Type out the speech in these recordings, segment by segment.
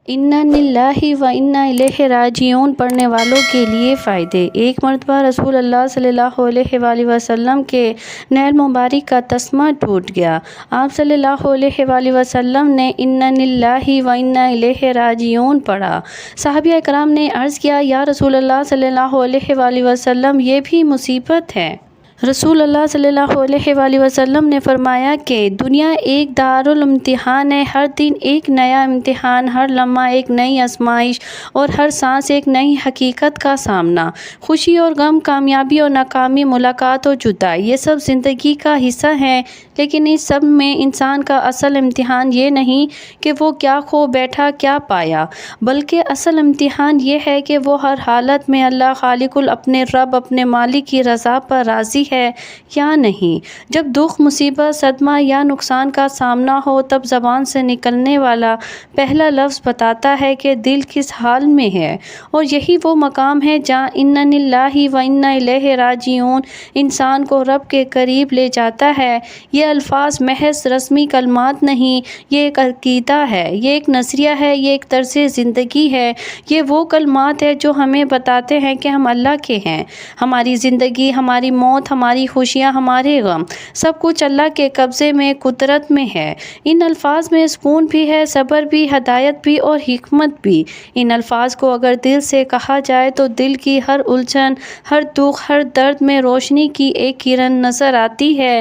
انا للہ و انا الیہ راجعون پڑھنے والوں کے لیے فائدے۔ ایک مرتبہ رسول اللہ صلی اللہ علیہ وآلہ وسلم کے نیر مبارک کا تسمہ ٹوٹ گیا۔ آپ صلی اللہ علیہ وآلہ وسلم نے انا للہ و انا الیہ راجعون پڑھا۔ صحابہ کرام نے عرض کیا، یا رسول اللہ صلی اللہ علیہ وآلہ وسلم، یہ بھی مصیبت ہے؟ رسول اللہ صلی اللہ علیہ وآلہ وسلم نے فرمایا کہ دنیا ایک دارالامتحان ہے، ہر دن ایک نیا امتحان، ہر لمحہ ایک نئی آزمائش اور ہر سانس ایک نئی حقیقت کا سامنا۔ خوشی اور غم، کامیابی اور ناکامی، ملاقات اور جدائی، یہ سب زندگی کا حصہ ہیں، لیکن اس سب میں انسان کا اصل امتحان یہ نہیں کہ وہ کیا کھو بیٹھا کیا پایا، بلکہ اصل امتحان یہ ہے کہ وہ ہر حالت میں اللہ خالق اپنے رب، اپنے مالک کی رضا پر راضی ہے یا نہیں۔ جب دکھ، مصیبت، صدمہ یا نقصان کا سامنا ہو، تب زبان سے نکلنے والا پہلا لفظ بتاتا ہے کہ دل کس حال میں ہے، اور یہی وہ مقام ہے جہاں انا للہ و انا الیہ راجعون انسان کو رب کے قریب لے جاتا ہے۔ یہ الفاظ محض رسمی کلمات نہیں، یہ ایک عقیدہ ہے، یہ ایک نظریہ ہے، یہ ایک طرز زندگی ہے۔ یہ وہ کلمات ہیں جو ہمیں بتاتے ہیں کہ ہم اللہ کے ہیں، ہماری زندگی، ہماری موت، ہماری خوشیاں، ہمارے غم، سب کچھ اللہ کے قبضے میں، قدرت میں ہے۔ ان الفاظ میں سکون بھی ہے، صبر بھی، ہدایت بھی اور حکمت بھی۔ ان الفاظ کو اگر دل سے کہا جائے تو دل کی ہر الجھن، ہر دکھ، ہر درد میں روشنی کی ایک کرن نظر آتی ہے۔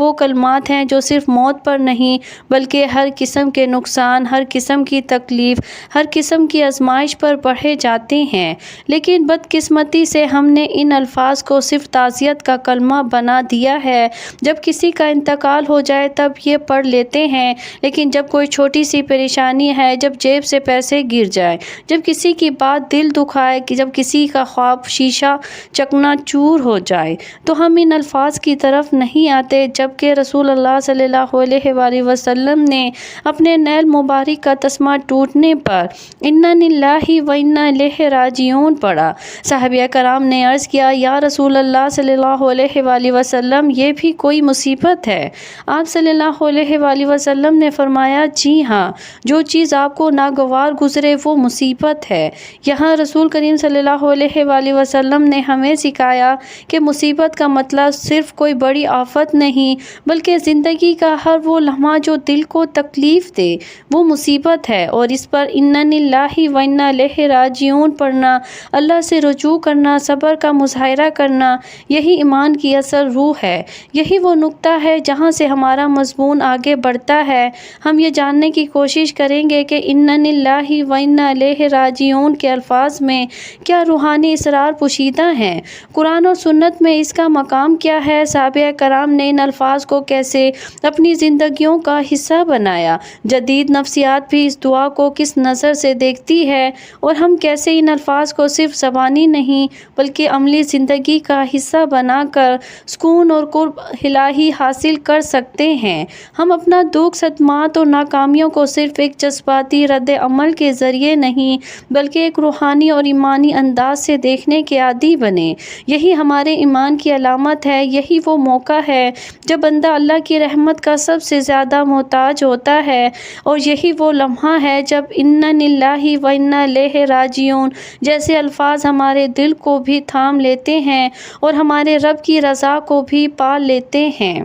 وہ کلمات ہیں جو صرف موت پر نہیں بلکہ ہر قسم کے نقصان، ہر قسم کی تکلیف، ہر قسم کی آزمائش پر پڑھے جاتے ہیں۔ لیکن بدقسمتی سے ہم نے ان الفاظ کو صرف تعزیت کا کلمہ بنا دیا ہے۔ جب کسی کا انتقال ہو جائے تب یہ پڑھ لیتے ہیں، لیکن جب کوئی چھوٹی سی پریشانی ہے، جب جیب سے پیسے گر جائے، جب کسی کی بات دل دکھائے، جب کسی کا خواب شیشہ چکنا چور ہو جائے، تو ہم ان الفاظ کی طرف نہیں آتے، جبکہ رسول اللہ صلی اللہ علیہ وآلہ وسلم نے اپنے نیل مبارک کا تسمہ ٹوٹنے پر انا للہ و انا الیہ راجعون پڑھا۔ صحابہ کرام نے عرض کیا، یا رسول اللہ صلی اللہ علیہ وآلہ وسلم، یہ بھی کوئی مصیبت ہے؟ آپ صلی اللہ علیہ وآلہ وسلم نے فرمایا، جی ہاں، جو چیز آپ کو ناگوار گزرے وہ مصیبت ہے۔ یہاں رسول کریم صلی اللہ علیہ وآلہ وسلم نے ہمیں سکھایا کہ مصیبت کا مطلب صرف کوئی بڑی آفت نہیں، بلکہ زندگی کا ہر وہ لمحہ جو دل کو تکلیف دے وہ مصیبت ہے، اور اس پر انا للہ و انا الیہ راجعون پڑھنا، اللہ سے رجوع کرنا، صبر کا مظاہرہ کرنا، یہی ایمان کی اصل روح ہے۔ یہی وہ نقطہ ہے جہاں سے ہمارا مضمون آگے بڑھتا ہے۔ ہم یہ جاننے کی کوشش کریں گے کہ انا للہ و انا الیہ راجعون کے الفاظ میں کیا روحانی اسرار پوشیدہ ہیں، قرآن اور سنت میں اس کا مقام کیا ہے، صحابہ کرام نے ان الفاظ کو کیسے اپنی زندگیوں کا حصہ بنایا، جدید نفسیات بھی اس دعا کو کس نظر سے دیکھتی ہے، اور ہم کیسے ان الفاظ کو صرف زبانی نہیں بلکہ عملی زندگی کا حصہ بنا کر سکون اور قرب الہی حاصل کر سکتے ہیں۔ ہم اپنا دکھ، صدمات اور ناکامیوں کو صرف ایک جذباتی رد عمل کے ذریعے نہیں بلکہ ایک روحانی اور ایمانی انداز سے دیکھنے کے عادی بنیں۔ یہی ہمارے ایمان کی علامت ہے، یہی وہ موقع ہے جب بندہ اللہ کی رحمت کا سب سے زیادہ محتاج ہوتا ہے، اور یہی وہ لمحہ ہے جب انا للہ و انا الیہ راجعون جیسے الفاظ ہمارے دل کو بھی تھام لیتے ہیں اور ہمارے رب کی رضا کو بھی پا لیتے ہیں۔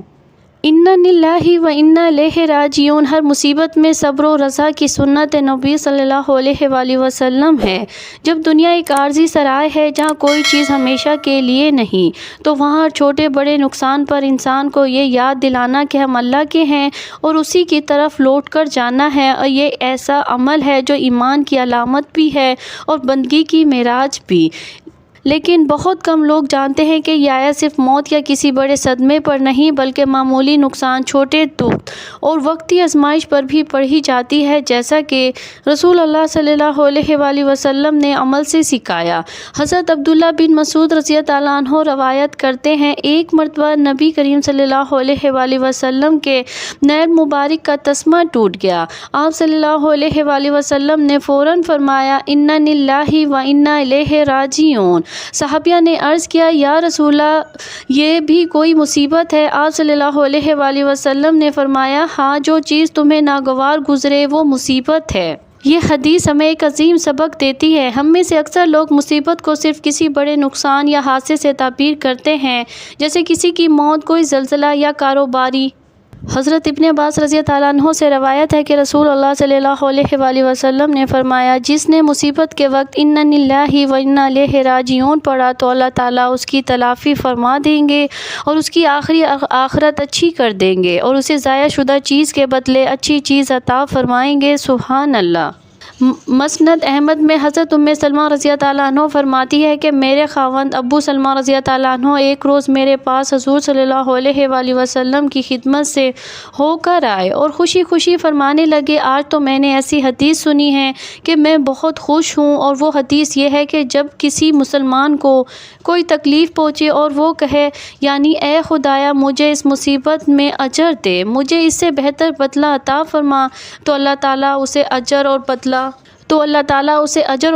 انا للہ و انا الیہ راجعون ہر مصیبت میں صبر و رضا کی سنت نبی صلی اللہ علیہ وآلہ وسلم ہے۔ جب دنیا ایک عارضی سرائے ہے جہاں کوئی چیز ہمیشہ کے لیے نہیں، تو وہاں چھوٹے بڑے نقصان پر انسان کو یہ یاد دلانا کہ ہم اللہ کے ہیں اور اسی کی طرف لوٹ کر جانا ہے، اور یہ ایسا عمل ہے جو ایمان کی علامت بھی ہے اور بندگی کی معراج بھی۔ لیکن بہت کم لوگ جانتے ہیں کہ یہ آیت صرف موت یا کسی بڑے صدمے پر نہیں بلکہ معمولی نقصان، چھوٹے دکھ اور وقتی آزمائش پر بھی پڑھی جاتی ہے، جیسا کہ رسول اللہ صلی اللہ علیہ وآلہ وسلم نے عمل سے سکھایا۔ حضرت عبداللہ بن مسعود رضی اللہ عنہ روایت کرتے ہیں، ایک مرتبہ نبی کریم صلی اللہ علیہ وآلہ وسلم کے نیر مبارک کا تسمہ ٹوٹ گیا۔ آپ صلی اللہ علیہ وآلہ وسلم نے فوراً فرمایا، انا للہ و انا الیہ راجعون۔ صحابہ نے عرض کیا، یا رسول اللہ، یہ بھی کوئی مصیبت ہے؟ آپ صلی اللہ علیہ وآلہ وسلم نے فرمایا، ہاں، جو چیز تمہیں ناگوار گزرے وہ مصیبت ہے۔ یہ حدیث ہمیں ایک عظیم سبق دیتی ہے۔ ہم میں سے اکثر لوگ مصیبت کو صرف کسی بڑے نقصان یا حادثے سے تعبیر کرتے ہیں، جیسے کسی کی موت، کوئی زلزلہ یا کاروباری۔ حضرت ابن عباس رضی اللہ عنہ سے روایت ہے کہ رسول اللہ صلی اللہ علیہ وآلہ وسلم نے فرمایا، جس نے مصیبت کے وقت انا للہ و انا الیہ راجعون پڑھا تو اللہ تعالیٰ اس کی تلافی فرما دیں گے اور اس کی آخری آخرت اچھی کر دیں گے اور اسے ضائع شدہ چیز کے بدلے اچھی چیز عطا فرمائیں گے۔ سبحان اللہ۔ مسند احمد میں حضرت ام سلمہ رضی اللہ عنہ فرماتی ہے کہ میرے خاوند ابو سلمہ رضی اللہ عنہ ایک روز میرے پاس حضور صلی اللہ علیہ وآلہ وسلم کی خدمت سے ہو کر آئے اور خوشی خوشی فرمانے لگے، آج تو میں نے ایسی حدیث سنی ہے کہ میں بہت خوش ہوں، اور وہ حدیث یہ ہے کہ جب کسی مسلمان کو کوئی تکلیف پہنچے اور وہ کہے، یعنی اے خدایا مجھے اس مصیبت میں اجر دے، مجھے اس سے بہتر بدلہ عطا فرما، تو اللہ تعالیٰ اسے اجر اور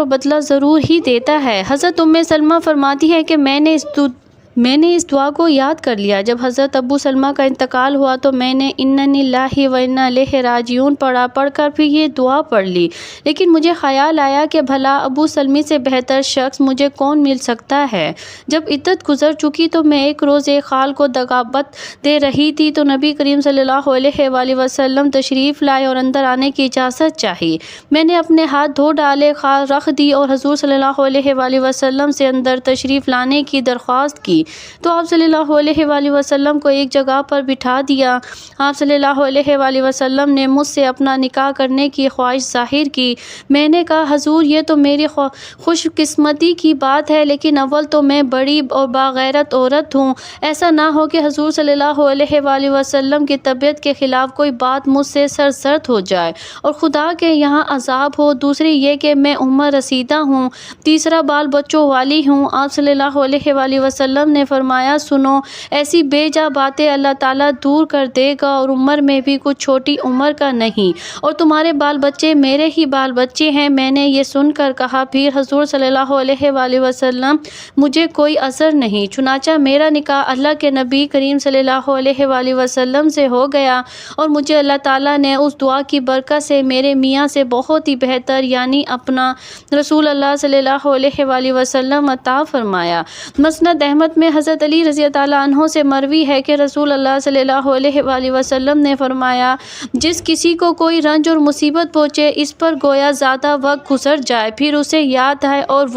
بدلہ ضرور ہی دیتا ہے۔ حضرت ام سلمہ فرماتی ہے کہ میں نے اس دعا کو یاد کر لیا۔ جب حضرت ابو سلمہ کا انتقال ہوا تو میں نے انا للہ و انا الیہ راجعون پڑھ کر پھر یہ دعا پڑھ لی، لیکن مجھے خیال آیا کہ بھلا ابو سلمی سے بہتر شخص مجھے کون مل سکتا ہے۔ جب عدت گزر چکی تو میں ایک روز ایک خال کو دعوت دے رہی تھی تو نبی کریم صلی اللہ علیہ وآلہ وسلم تشریف لائے اور اندر آنے کی اجازت چاہی۔ میں نے اپنے ہاتھ دھو ڈالے، خال رکھ دی اور حضور صلی اللہ علیہ وآلہ وسلم سے اندر تشریف لانے کی درخواست کی تو آپ صلی اللہ علیہ وآلہ وسلم کو ایک جگہ پر بٹھا دیا۔ آپ صلی اللہ علیہ وآلہ وسلم نے مجھ سے اپنا نکاح کرنے کی خواہش ظاہر کی۔ میں نے کہا، حضور یہ تو میری خوش قسمتی کی بات ہے، لیکن اول تو میں بڑی اور باغیرت عورت ہوں، ایسا نہ ہو کہ حضور صلی اللہ علیہ وآلہ وسلم کی طبیعت کے خلاف کوئی بات مجھ سے سرزد ہو جائے اور خدا کے یہاں عذاب ہو۔ دوسری یہ کہ میں عمر رسیدہ ہوں، تیسرا بال بچوں والی ہوں۔ آپ صلی اللہ علیہ وآلہ وسلم نے فرمایا، سنو، ایسی بے جا باتیں اللہ تعالیٰ دور کر دے گا، اور عمر میں بھی کچھ چھوٹی عمر کا نہیں، اور تمہارے بال بچے میرے ہی بال بچے ہیں۔ میں نے یہ سن کر کہا، پھر حضور صلی اللہ علیہ وآلہ وسلم مجھے کوئی عذر نہیں، چنانچہ میرا نکاح اللہ کے نبی کریم صلی اللہ علیہ وآلہ وسلم سے ہو گیا، اور مجھے اللہ تعالیٰ نے اس دعا کی برکت سے میرے میاں سے بہت ہی بہتر، یعنی اپنا رسول اللہ صلی اللہ علیہ وآلہ وسلم عطا فرمایا۔ مسند احمد میں حضرت علی رضی اللہ عنہ سے مروی ہے کہ رسول اللہ صلی اللہ علیہ وآلہ وسلم نے فرمایا، جس کسی کو کوئی رنج اور مصیبت پہنچے، اس پر گویا زیادہ وقت گزر جائے، پھر اسے یاد آئے اور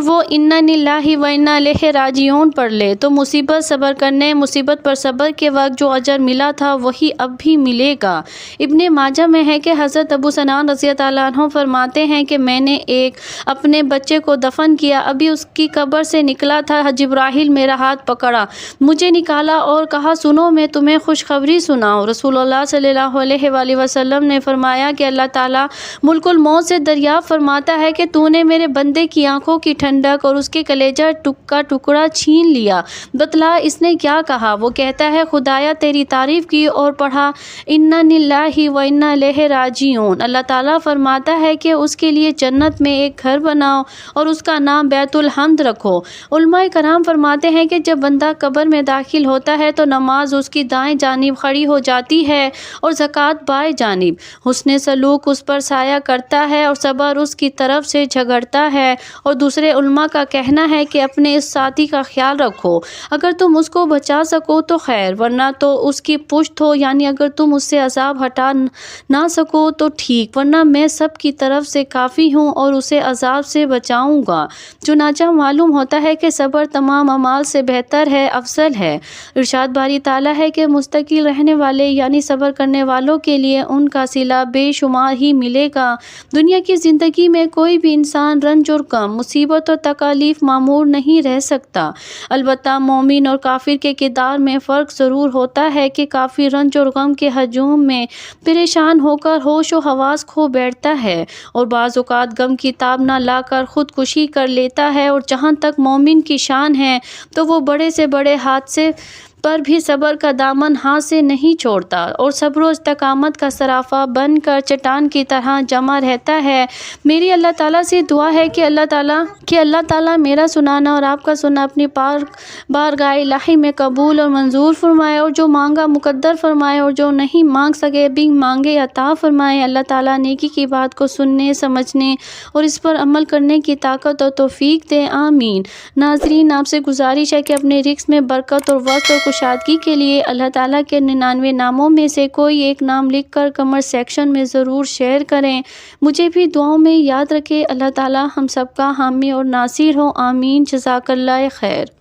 وہ انا للہ و انا الیہ راجعون پڑھ لے، تو مصیبت پر صبر کے وقت جو اجر ملا تھا وہی اب بھی ملے گا۔ ابن ماجہ میں ہے کہ حضرت ابو سنان رضی اللہ عنہ فرماتے ہیں کہ میں نے اپنے بچے کو دفن کیا، ابھی اس کی قبر سے نکلا تھا، جبرائیل میرا ہاتھ پکڑا، مجھے نکالا اور کہا، سنو میں تمہیں خوشخبری سناؤں۔ رسول اللہ صلی اللہ علیہ وآلہ وسلم نے فرمایا کہ اللہ تعالیٰ ملک الموت سے دریافت فرماتا ہے کہ تو نے میرے بندے کی آنکھوں کی ٹھنڈک اور اس کے کلیجہ کا ٹکڑا چھین لیا، بتلا اس نے کیا کہا؟ وہ کہتا ہے، خدایا تیری تعریف کی اور پڑھا انا للہ و انا الیہ راجعون۔ اللہ تعالیٰ فرماتا ہے کہ اس کے لیے جنت میں ایک گھر بناؤ اور اس کا نام بیت الحمد رکھو۔ علماء کرام فرماتے ہیں کہ جب بندہ قبر میں داخل ہوتا ہے تو نماز اس کی دائیں جانب کھڑی ہو جاتی ہے اور زکوٰۃ بائیں جانب، حسن سلوک اس پر سایہ کرتا ہے اور صبر اس کی طرف سے جھگڑتا ہے، اور دوسرے علماء کا کہنا ہے کہ اپنے اس ساتھی کا خیال رکھو، اگر تم اس کو بچا سکو تو خیر، ورنہ تو اس کی پشت ہو، یعنی اگر تم اس سے عذاب ہٹا نہ سکو تو ٹھیک، ورنہ میں سب کی طرف سے کافی ہوں اور اسے عذاب سے بچاؤں گا۔ چنانچہ معلوم ہوتا ہے کہ صبر تمام اعمال سے بہتر ہے، افضل ہے۔ ارشاد باری تعالیٰ ہے کہ مستقل رہنے والے یعنی صبر کرنے والوں کے لیے ان کا صلہ بے شمار ہی ملے گا۔ دنیا کی زندگی میں کوئی بھی انسان رنج اور غم، مصیبت اور تکالیف معمور نہیں رہ سکتا، البتہ مومن اور کافر کے کردار میں فرق ضرور ہوتا ہے کہ کافر رنج اور غم کے ہجوم میں پریشان ہو کر ہوش و حواس کھو بیٹھتا ہے اور بعض اوقات غم کی تاب نہ لا کر خودکشی کر لیتا ہے، اور جہاں تک مومن کی شان ہے تو وہ بڑے سے بڑے حادثے پر بھی صبر کا دامن ہاتھ سے نہیں چھوڑتا اور صبر و استقامت کا سرافہ بن کر چٹان کی طرح جمع رہتا ہے۔ میری اللہ تعالیٰ سے دعا ہے کہ اللہ تعالیٰ میرا سنانا اور آپ کا سننا اپنی بارگاہ الہی میں قبول اور منظور فرمائے، اور جو مانگا مقدر فرمائے اور جو نہیں مانگ سکے بھی مانگے عطا فرمائے۔ اللہ تعالیٰ نیکی کی بات کو سننے، سمجھنے اور اس پر عمل کرنے کی طاقت اور توفیق دے، آمین۔ ناظرین، آپ سے گزارش ہے کہ اپنے رزق میں برکت اور وسع اور کشادگی کے لیے اللہ تعالیٰ کے 99 ناموں میں سے کوئی ایک نام لکھ کر کمنٹ سیکشن میں ضرور شیئر کریں۔ مجھے بھی دعاؤں میں یاد رکھیں۔ اللہ تعالیٰ ہم سب کا حامی اور ناصر ہو، آمین۔ جزاک اللہ خیر۔